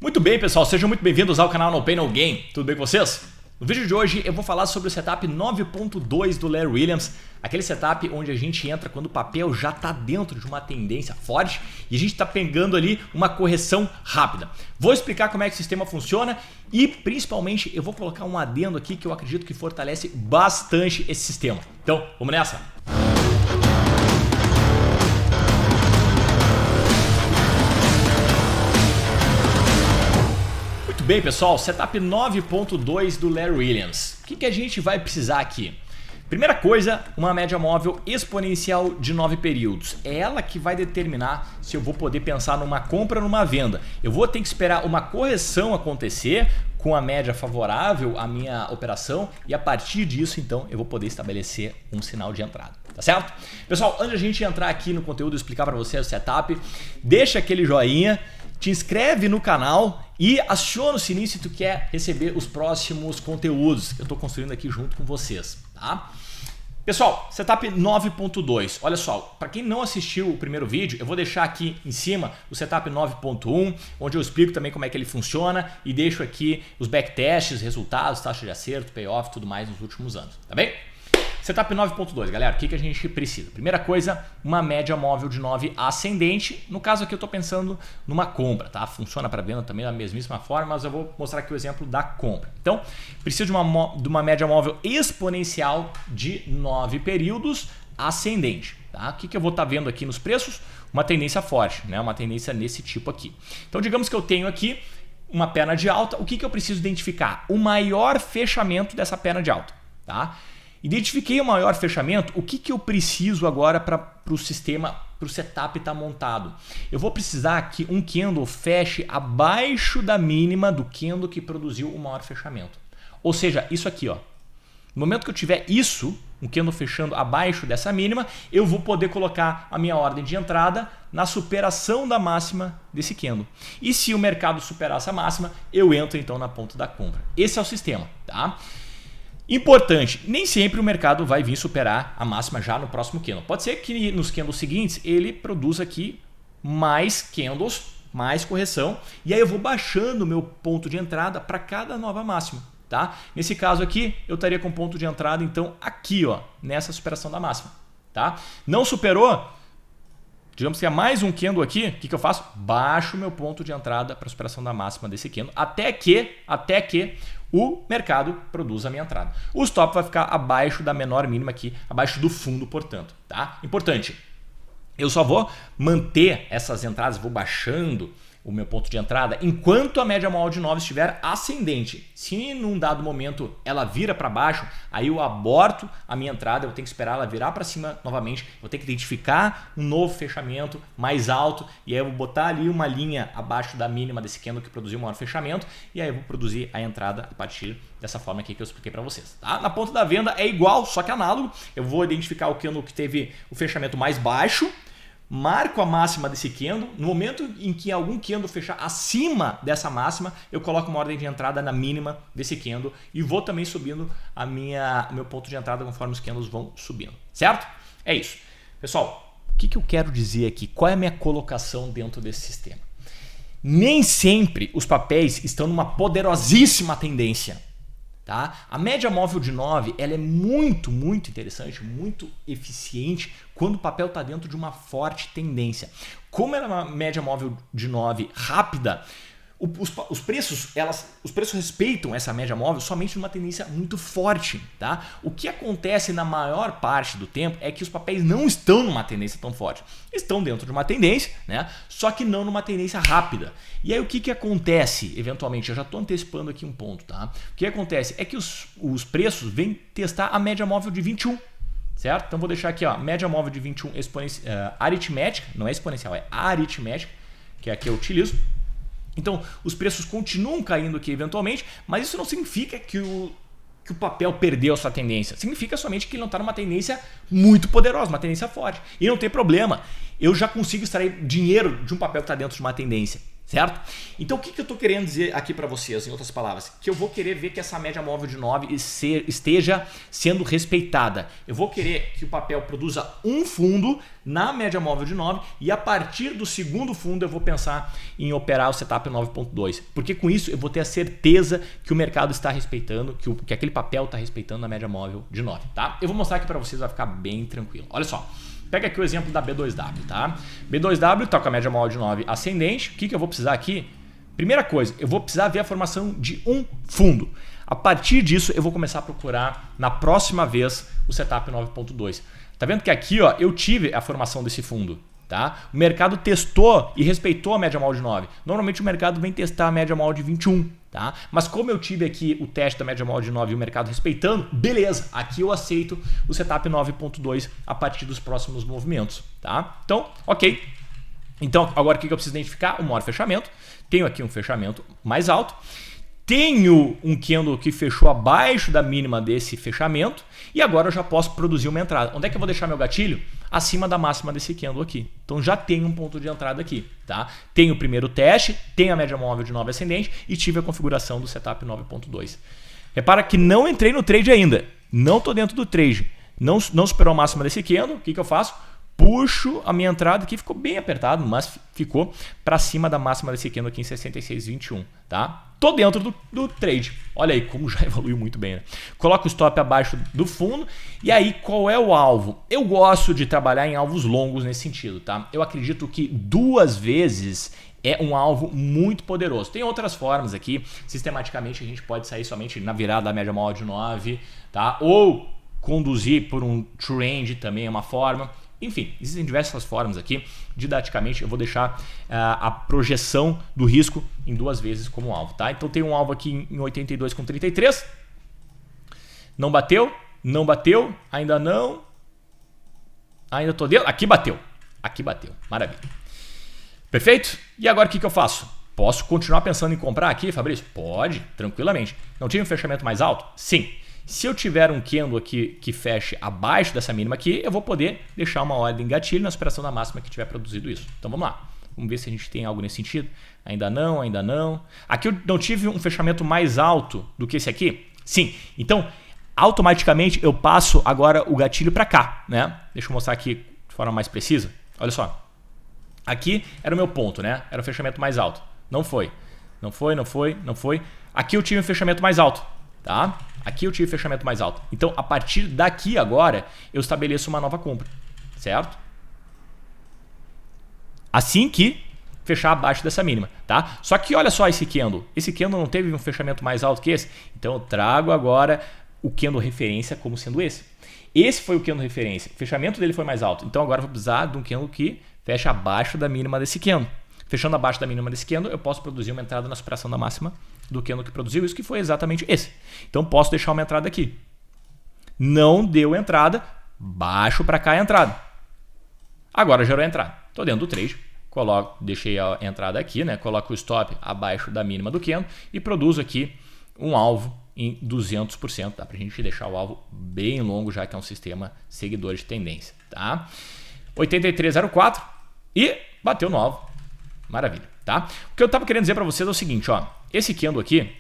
Muito bem, pessoal, sejam muito bem-vindos ao canal No Pain No Gain. Tudo bem com vocês? No vídeo de hoje eu vou falar sobre o setup 9.2 do Larry Williams, aquele setup onde a gente entra quando o papel já está dentro de uma tendência forte e a gente está pegando ali uma correção rápida. Vou explicar como é que o sistema funciona e principalmente eu vou colocar um adendo aqui que eu acredito que fortalece bastante esse sistema. Então, vamos nessa? Muito bem, pessoal, setup 9.2 do Larry Williams. O que a gente vai precisar aqui? Primeira coisa, uma média móvel exponencial de 9 períodos. É ela que vai determinar se eu vou poder pensar numa compra ou numa venda. Eu vou ter que esperar uma correção acontecer com a média favorável à minha operação e a partir disso, então, eu vou poder estabelecer um sinal de entrada. Tá certo? Pessoal, antes de a gente entrar aqui no conteúdo e explicar para vocês o setup, deixa aquele joinha, te inscreve no canal e aciona o sininho se tu quer receber os próximos conteúdos que eu estou construindo aqui junto com vocês, tá? Pessoal, setup 9.2, olha só, para quem não assistiu o primeiro vídeo, eu vou deixar aqui em cima o setup 9.1, onde eu explico também como é que ele funciona e deixo aqui os backtests, resultados, taxa de acerto, payoff, tudo mais nos últimos anos, tá bem? Setup 9.2, galera, o que a gente precisa? Primeira coisa, uma média móvel de 9 ascendente. No caso aqui eu estou pensando numa compra, tá? Funciona para venda também da mesmíssima forma, mas eu vou mostrar aqui o exemplo da compra. Então, preciso de uma média móvel exponencial de 9 períodos ascendente. Tá? O que eu vou estar vendo aqui nos preços? Uma tendência forte, né? Uma tendência nesse tipo aqui. Então, digamos que eu tenho aqui uma perna de alta. O que eu preciso identificar? O maior fechamento dessa perna de alta, tá? Identifiquei o maior fechamento, o que eu preciso agora para o sistema, para o setup estar montado? Eu vou precisar que um candle feche abaixo da mínima do candle que produziu o maior fechamento. Ou seja, isso aqui, ó. No momento que eu tiver isso, um candle fechando abaixo dessa mínima, eu vou poder colocar a minha ordem de entrada na superação da máxima desse candle. E se o mercado superar essa máxima, eu entro então na ponta da compra. Esse é o sistema, tá? Importante, nem sempre o mercado vai vir superar a máxima já no próximo candle. Pode ser que nos candles seguintes ele produza aqui mais candles, mais correção, e aí eu vou baixando o meu ponto de entrada para cada nova máxima. Tá? Nesse caso aqui, eu estaria com ponto de entrada então aqui, ó, nessa superação da máxima. Tá? Não superou? Digamos que é mais um candle aqui, o que eu faço? Baixo o meu ponto de entrada para a superação da máxima desse candle, até que o mercado produza a minha entrada. O stop vai ficar abaixo da menor mínima aqui, abaixo do fundo, portanto. Tá? Importante, eu só vou manter essas entradas, vou baixando o meu ponto de entrada enquanto a média móvel de 9 estiver ascendente. Se num dado momento ela vira para baixo, aí eu aborto a minha entrada, eu tenho que esperar ela virar para cima novamente, vou ter que identificar um novo fechamento mais alto e aí eu vou botar ali uma linha abaixo da mínima desse candle que produziu o maior fechamento e aí eu vou produzir a entrada a partir dessa forma aqui que eu expliquei para vocês. Tá? Na ponta da venda é igual, só que análogo, eu vou identificar o candle que teve o fechamento mais baixo, marco a máxima desse candle, no momento em que algum candle fechar acima dessa máxima, eu coloco uma ordem de entrada na mínima desse candle e vou também subindo meu ponto de entrada conforme os candles vão subindo, certo? É isso. Pessoal, o que eu quero dizer aqui? Qual é a minha colocação dentro desse sistema? Nem sempre os papéis estão numa poderosíssima tendência. Tá? A média móvel de 9 ela é muito interessante, muito eficiente quando o papel está dentro de uma forte tendência. Como ela é uma média móvel de 9 rápida, os preços respeitam essa média móvel somente numa tendência muito forte. Tá? O que acontece na maior parte do tempo é que os papéis não estão numa tendência tão forte. Estão dentro de uma tendência, né? Só que não numa tendência rápida. E aí o que acontece eventualmente? Eu já estou antecipando aqui um ponto. Tá? O que acontece é que os preços vêm testar a média móvel de 21. Certo? Então vou deixar aqui, ó, média móvel de 21 aritmética, não é exponencial, é aritmética, que é a que eu utilizo. Então, os preços continuam caindo aqui eventualmente, mas isso não significa que o papel perdeu a sua tendência. Significa somente que ele não está numa tendência muito poderosa, uma tendência forte. E não tem problema, eu já consigo extrair dinheiro de um papel que está dentro de uma tendência. Certo? Então o que eu estou querendo dizer aqui para vocês, em outras palavras? Que eu vou querer ver que essa média móvel de 9 esteja sendo respeitada. Eu vou querer que o papel produza um fundo na média móvel de 9 e a partir do segundo fundo eu vou pensar em operar o setup 9.2. Porque com isso eu vou ter a certeza que o mercado está respeitando, que aquele papel está respeitando a média móvel de 9. Tá? Eu vou mostrar aqui para vocês, vai ficar bem tranquilo. Olha só. Pega aqui o exemplo da B2W, tá? B2W está com a média móvel de 9 ascendente. O que eu vou precisar aqui? Primeira coisa, eu vou precisar ver a formação de um fundo. A partir disso, eu vou começar a procurar na próxima vez o setup 9.2. Tá vendo que aqui ó, eu tive a formação desse fundo. Tá? O mercado testou e respeitou a média móvel de 9. Normalmente o mercado vem testar a média móvel de 21. Tá? Mas como eu tive aqui o teste da média móvel de 9 e o mercado respeitando, beleza, aqui eu aceito o setup 9.2 a partir dos próximos movimentos. Tá? Então, ok. Então, agora o que eu preciso identificar? O maior fechamento. Tenho aqui um fechamento mais alto. Tenho um candle que fechou abaixo da mínima desse fechamento e agora eu já posso produzir uma entrada. Onde é que eu vou deixar meu gatilho? Acima da máxima desse candle aqui. Então já tenho um ponto de entrada aqui. Tá? Tenho o primeiro teste, tenho a média móvel de 9 ascendente e tive a configuração do setup 9.2. Repara que não entrei no trade ainda. Não estou dentro do trade. Não superou a máxima desse candle. O que eu faço? Puxo a minha entrada aqui, ficou bem apertado, mas ficou para cima da máxima desse candle aqui em 66,21, tá? Tô dentro do trade. Olha aí como já evoluiu muito bem, né? Coloco o stop abaixo do fundo e aí qual é o alvo? Eu gosto de trabalhar em alvos longos nesse sentido, tá? Eu acredito que 2 vezes é um alvo muito poderoso. Tem outras formas aqui, sistematicamente a gente pode sair somente na virada da média móvel de 9, tá? Ou conduzir por um trend também é uma forma. Enfim, existem diversas formas aqui. Didaticamente, eu vou deixar a projeção do risco em 2 vezes como alvo. Tá? Então, tem um alvo aqui em 82,33. Não bateu, não bateu, ainda não. Ainda estou dentro. Aqui bateu. Aqui bateu. Maravilha. Perfeito? E agora o que eu faço? Posso continuar pensando em comprar aqui, Fabrício? Pode, tranquilamente. Não tinha um fechamento mais alto? Sim. Se eu tiver um candle aqui que feche abaixo dessa mínima aqui, eu vou poder deixar uma ordem gatilho na superação da máxima que tiver produzido isso. Então vamos lá. Vamos ver se a gente tem algo nesse sentido. Ainda não, ainda não. Aqui eu não tive um fechamento mais alto do que esse aqui? Sim. Então, automaticamente eu passo agora o gatilho para cá, né? Deixa eu mostrar aqui de forma mais precisa. Olha só. Aqui era o meu ponto, né? Era o fechamento mais alto. Não foi. Não foi, não foi, não foi. Aqui eu tive um fechamento mais alto, tá? Aqui eu tive fechamento mais alto. Então, a partir daqui agora, eu estabeleço uma nova compra, certo? Assim que fechar abaixo dessa mínima, tá? Só que olha só esse candle. Esse candle não teve um fechamento mais alto que esse. Então, eu trago agora o candle referência como sendo esse. Esse foi o candle referência. O fechamento dele foi mais alto. Então, agora eu vou precisar de um candle que fecha abaixo da mínima desse candle. Fechando abaixo da mínima desse candle, eu posso produzir uma entrada na superação da máxima do candle que produziu isso, que foi exatamente esse. Então, posso deixar uma entrada aqui. Não deu entrada, baixo para cá a entrada. Agora gerou a entrada. Estou dentro do trade, deixei a entrada aqui, né? Coloco o stop abaixo da mínima do candle e produzo aqui um alvo em 200%. Dá para a gente deixar o alvo bem longo, já que é um sistema seguidor de tendência. Tá? 83,04 e bateu no alvo. Maravilha, tá? O que eu estava querendo dizer para vocês é o seguinte, ó. Esse candle aqui,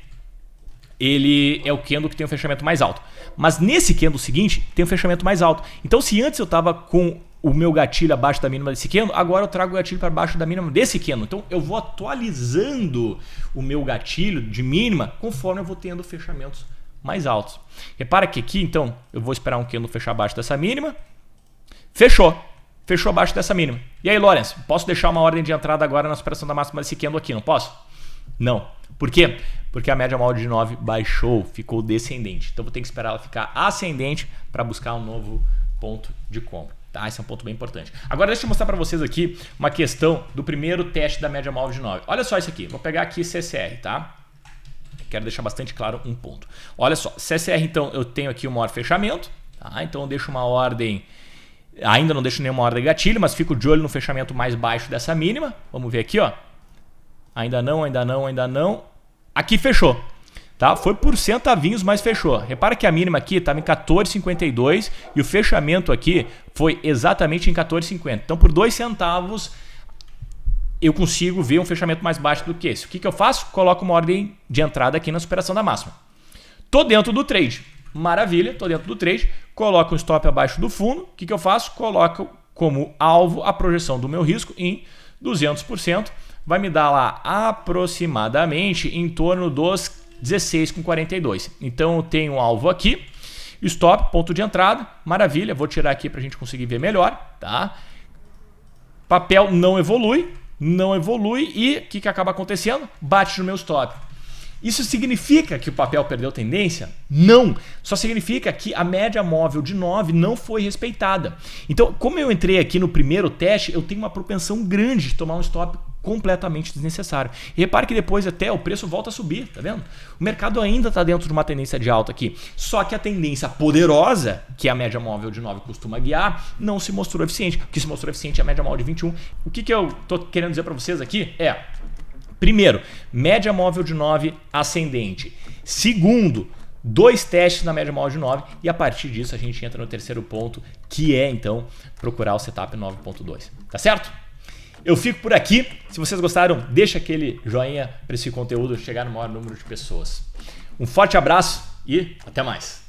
ele é o candle que tem um fechamento mais alto. Mas nesse candle seguinte, tem um fechamento mais alto. Então, se antes eu estava com o meu gatilho abaixo da mínima desse candle, agora eu trago o gatilho para baixo da mínima desse candle. Então, eu vou atualizando o meu gatilho de mínima conforme eu vou tendo fechamentos mais altos. Repara que aqui, então, eu vou esperar um candle fechar abaixo dessa mínima. Fechou. Fechou abaixo dessa mínima. E aí, Lawrence, posso deixar uma ordem de entrada agora na superação da máxima desse candle aqui, não posso? Não. Por quê? Porque a média móvel de 9 baixou, ficou descendente. Então, vou ter que esperar ela ficar ascendente para buscar um novo ponto de compra. Tá? Esse é um ponto bem importante. Agora, deixa eu mostrar para vocês aqui uma questão do primeiro teste da média móvel de 9. Olha só isso aqui. Vou pegar aqui CCR, tá? Quero deixar bastante claro um ponto. Olha só, CCR, então, eu tenho aqui o maior fechamento. Tá? Então, eu deixo uma ordem... Ainda não deixo nenhuma ordem gatilho, mas fico de olho no fechamento mais baixo dessa mínima. Vamos ver aqui, ó. Ainda não, ainda não, ainda não. Aqui fechou. Tá? Foi por centavinhos, mas fechou. Repara que a mínima aqui estava em 14,52 e o fechamento aqui foi exatamente em 14,50. Então, por 2 centavos, eu consigo ver um fechamento mais baixo do que esse. O que eu faço? Coloco uma ordem de entrada aqui na superação da máxima. Tô dentro do trade. Maravilha, tô dentro do trade. Coloco um stop abaixo do fundo. O que eu faço? Coloco como alvo a projeção do meu risco em 200%. Vai me dar lá aproximadamente em torno dos 16,42. Então eu tenho um alvo aqui. Stop, ponto de entrada. Maravilha, vou tirar aqui para a gente conseguir ver melhor. Tá? Papel não evolui e o que acaba acontecendo? Bate no meu stop. Isso significa que o papel perdeu tendência? Não. Só significa que a média móvel de 9 não foi respeitada. Então, como eu entrei aqui no primeiro teste, eu tenho uma propensão grande de tomar um stop completamente desnecessário. E repare que depois até o preço volta a subir, tá vendo? O mercado ainda está dentro de uma tendência de alta aqui. Só que a tendência poderosa, que a média móvel de 9 costuma guiar, não se mostrou eficiente. O que se mostrou eficiente é a média móvel de 21. O que eu estou querendo dizer para vocês aqui é... Primeiro, média móvel de 9 ascendente. Segundo, 2 testes na média móvel de 9 e a partir disso a gente entra no terceiro ponto, que é então procurar o setup 9.2. Tá certo? Eu fico por aqui. Se vocês gostaram, deixa aquele joinha para esse conteúdo chegar no maior número de pessoas. Um forte abraço e até mais.